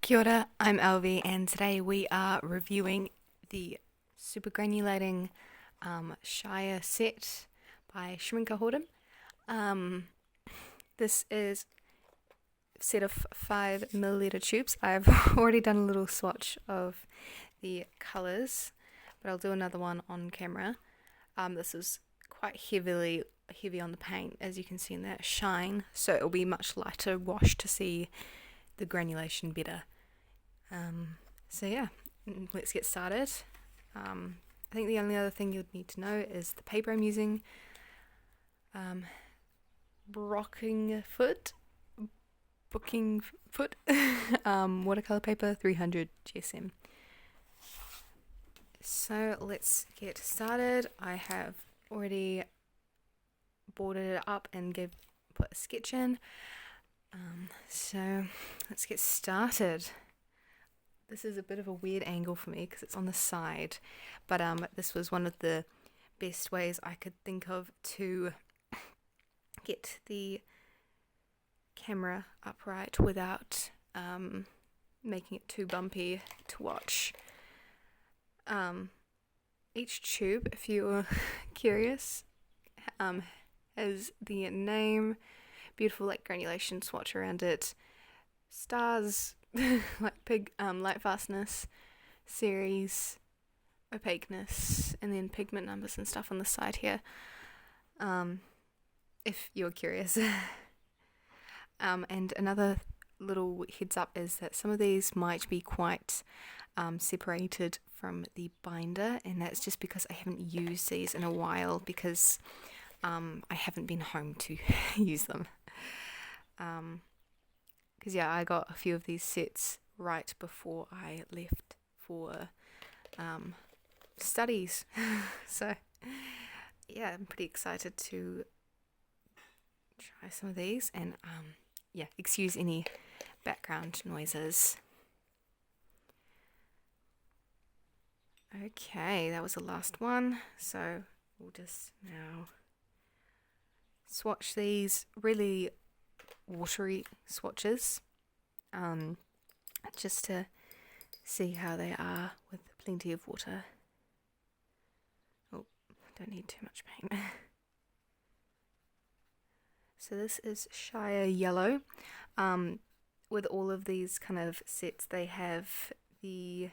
Kia ora, I'm Elvie, and today we are reviewing the super granulating Shire set by Schmincke. Um, this is a set of 5 milliliter tubes. I've already done a little swatch of the colours, but I'll do another one on camera. This is quite heavy on the paint, as you can see in that shine, so it'll be much lighter wash to see the granulation better. So yeah, let's get started. I think the only other thing you'd need to know is the paper I'm using. Booking foot watercolor paper, 300 GSM. So let's get started. I have already boarded it up and put a sketch in. So let's get started. This is a bit of a weird angle for me because it's on the side, but this was one of the best ways I could think of to get the camera upright without making it too bumpy to watch. Each tube, if you're curious, has the name, beautiful like granulation swatch around it, stars, like light fastness, series, opaqueness, and then pigment numbers and stuff on the side here, if you're curious. And another little heads up is that some of these might be quite separated from the binder, and that's just because I haven't used these in a while because I haven't been home to use them. Because yeah, I got a few of these sets right before I left for studies. So yeah, I'm pretty excited to try some of these, and yeah, excuse any background noises. Okay, that was the last one, so we'll just now swatch these really watery swatches, just to see how they are with plenty of water. Oh, don't need too much paint. So this is Shire Yellow. With all of these kind of sets, they have the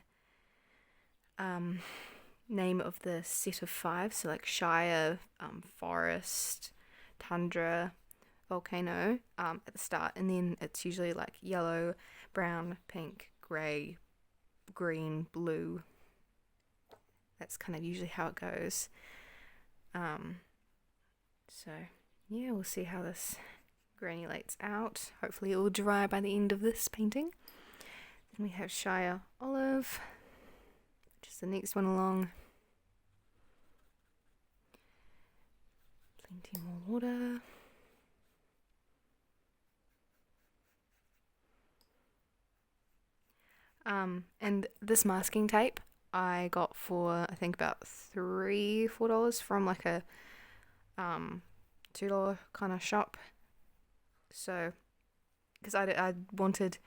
name of the set of 5, so like Shire, forest, tundra, volcano at the start, and then it's usually like yellow, brown, pink, grey, green, blue. That's kind of usually how it goes. So yeah, we'll see how this granulates out. Hopefully it will dry by the end of this painting. Then we have Shire Olive, which is the next one along. Plenty more water. And this masking tape I got for I think about $3-4 from like a $2 kind of shop. So because I wanted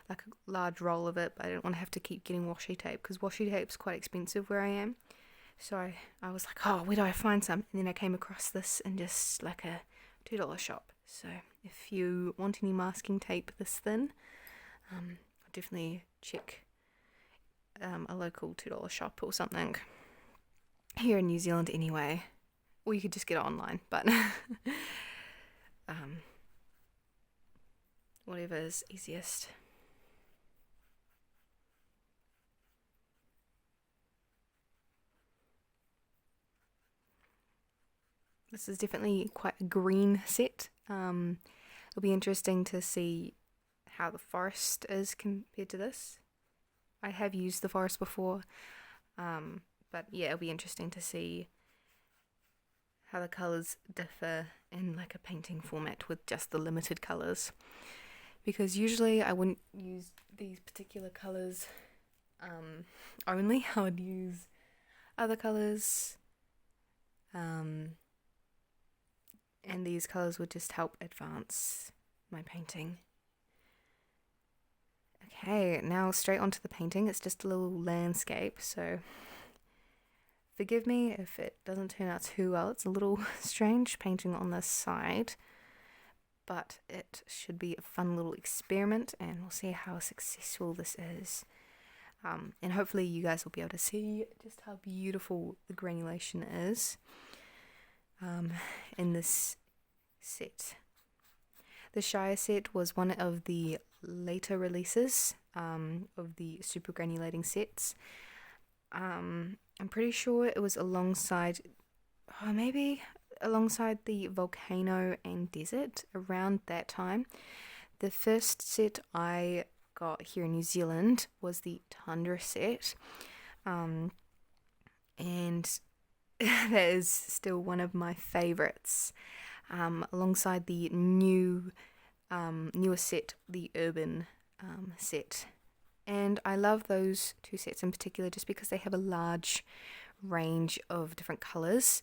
like a large roll of it, but I didn't want to have to keep getting washi tape because washi tape's quite expensive where I am. So I was like, oh, where do I find some? And then I came across this in just like a $2 shop. So if you want any masking tape this thin, I'll definitely check a local $2 shop or something here in New Zealand anyway. Or you could just get it online, but whatever is easiest. This is definitely quite a green set. It'll be interesting to see how the forest is compared to this. I have used the forest before, but yeah, it'll be interesting to see how the colours differ in like a painting format with just the limited colours, because usually I wouldn't use these particular colours only. I would use other colours, and these colours would just help advance my painting. Okay, now straight onto the painting. It's just a little landscape, so forgive me if it doesn't turn out too well. It's a little strange painting on this side, but it should be a fun little experiment, and we'll see how successful this is. And hopefully you guys will be able to see just how beautiful the granulation is in this set. The Shire set was one of the later releases of the super granulating sets. I'm pretty sure it was alongside, maybe alongside the Volcano and Desert around that time. The first set I got here in New Zealand was the Tundra set, and that is still one of my favourites, alongside the newer set, the Urban set. And I love those two sets in particular just because they have a large range of different colours.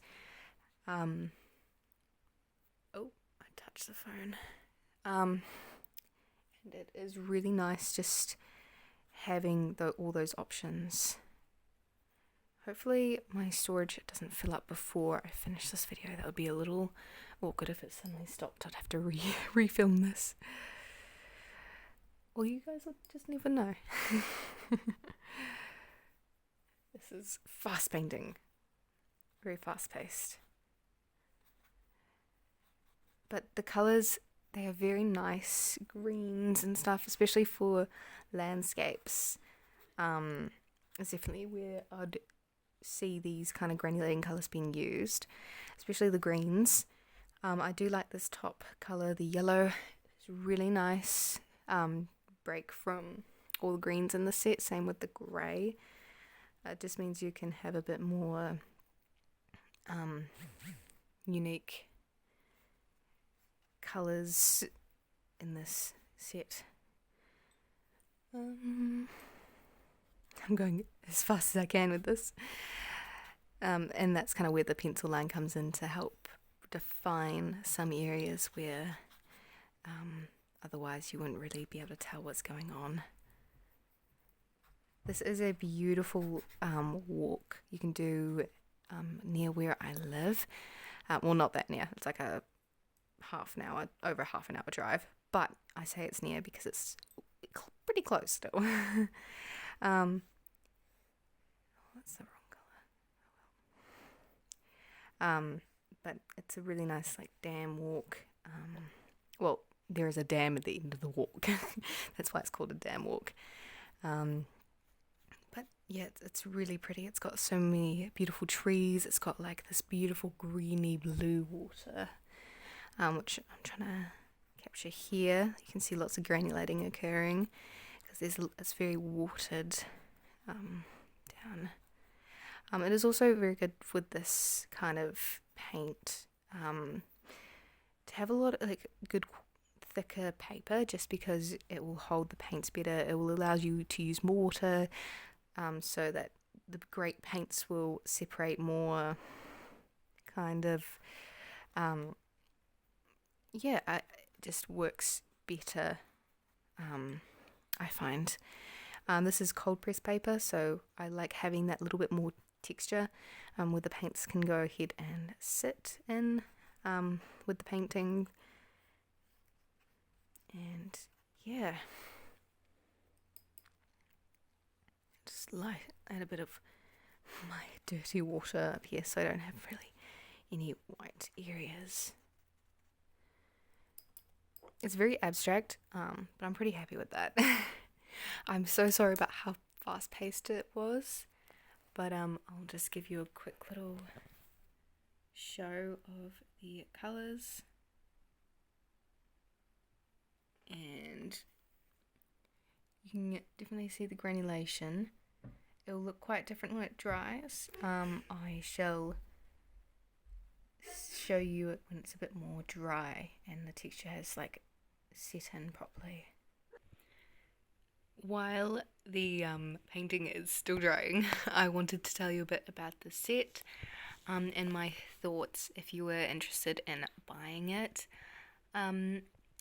Oh, I touched the phone. And it is really nice just having all those options. Hopefully my storage doesn't fill up before I finish this video. That would be a little awkward if it suddenly stopped. I'd have to refilm this. Well, you guys will just never know. This is fast painting. Very fast paced. But the colours, they are very nice greens and stuff, especially for landscapes. It's definitely where I'd see these kind of granulating colours being used, especially the greens. I do like this top colour, the yellow. It's really nice. Break from all the greens in the set. Same with the grey. It just means you can have a bit more unique colours in this set. I'm going as fast as I can with this. And that's kind of where the pencil line comes in to help define some areas where otherwise you wouldn't really be able to tell what's going on. This is a beautiful walk you can do near where I live. Well, not that near. It's like over half an hour drive. But I say it's near because it's pretty close still. That's the wrong colour. But it's a really nice like dam walk. Well, there is a dam at the end of the walk. That's why it's called a dam walk. But yeah, it's really pretty. It's got so many beautiful trees. It's got like this beautiful greeny blue water, which I'm trying to capture here. You can see lots of granulating occurring because it's very watered down. It is also very good with this kind of paint to have a lot of like good thicker paper, just because it will hold the paints better. It will allow you to use more water, so that the great paints will separate more. Kind of, it just works better. I find. This is cold press paper, so I like having that little bit more texture, where the paints can go ahead and sit in with the painting. And yeah, just add a bit of my dirty water up here so I don't have really any white areas. It's very abstract, but I'm pretty happy with that. I'm so sorry about how fast paced it was, but I'll just give you a quick little show of the colours. And you can definitely see the granulation. It will look quite different when it dries. I shall show you it when it's a bit more dry and the texture has like set in properly. While the painting is still drying, I wanted to tell you a bit about the set and my thoughts if you were interested in buying it.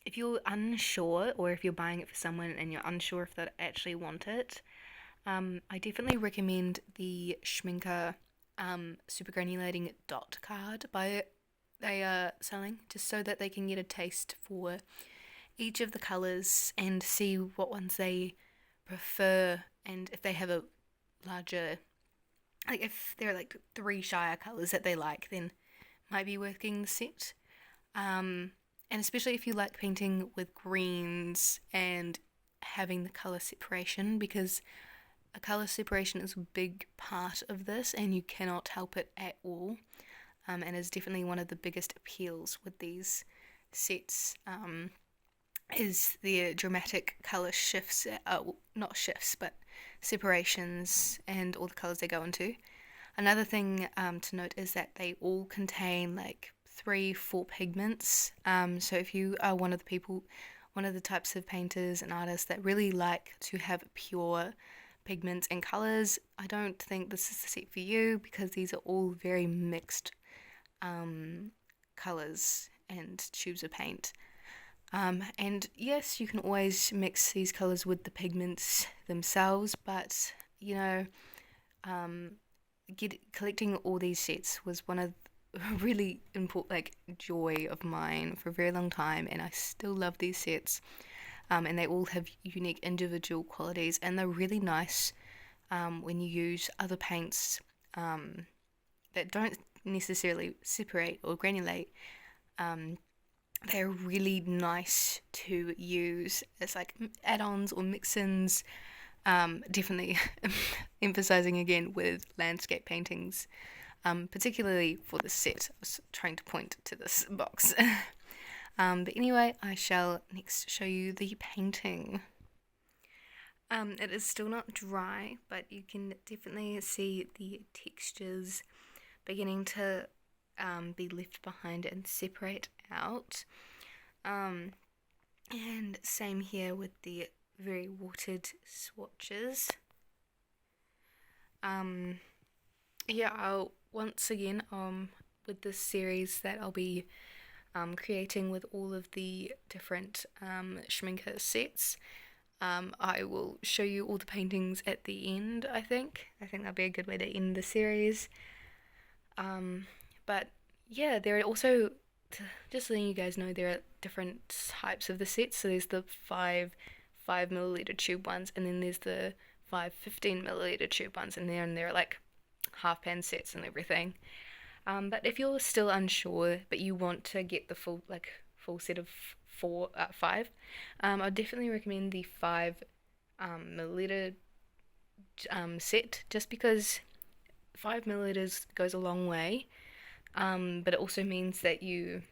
if you're unsure, or if you're buying it for someone and you're unsure if they actually want it, I definitely recommend the Schmincke super granulating dot card they are selling, just so that they can get a taste for each of the colours and see what ones they prefer, and if they have a larger, like if there are like 3 Shire colours that they like, then might be worth getting the set. And especially if you like painting with greens and having the colour separation, because a colour separation is a big part of this and you cannot help it at all, and is definitely one of the biggest appeals with these sets, is the dramatic colour shifts, not shifts, but separations and all the colours they go into. Another thing to note is that they all contain like 3-4 pigments. So if you are one of the types of painters and artists that really like to have pure pigments and colours, I don't think this is the set for you, because these are all very mixed colours and tubes of paint. And yes, you can always mix these colours with the pigments themselves, but collecting all these sets was one of really important, like, joy of mine for a very long time, and I still love these sets. And they all have unique individual qualities, and they're really nice when you use other paints that don't necessarily separate or granulate. They're really nice to use as like add-ons or mix-ins. Definitely emphasizing again with landscape paintings, particularly for the set. I was trying to point to this box. But anyway, I shall next show you the painting. It is still not dry, but you can definitely see the textures beginning to be left behind and separate out. And same here with the very watered swatches. Once again, with this series that I'll be creating with all of the different Schmincke sets, I will show you all the paintings at the end. I think that'd be a good way to end the series. But yeah, there are also, just letting you guys know, there are different types of the sets. So there's the 5 milliliter tube ones, and then there's the 15 milliliter tube ones, and they're like half pan sets and everything. But if you're still unsure, but you want to get the full set of 5, I'd definitely recommend the 5 milliliter set, just because 5 milliliters goes a long way. But it also means that you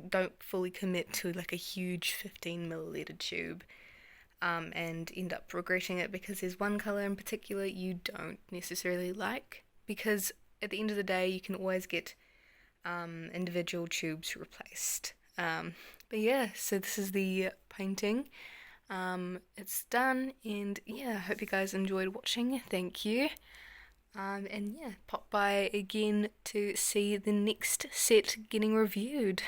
don't fully commit to like a huge 15 milliliter tube, and end up regretting it because there's one color in particular you don't necessarily like, because at the end of the day you can always get individual tubes replaced. But yeah, so this is the painting. It's done, and yeah, I hope you guys enjoyed watching. Thank you. And yeah, pop by again to see the next set getting reviewed.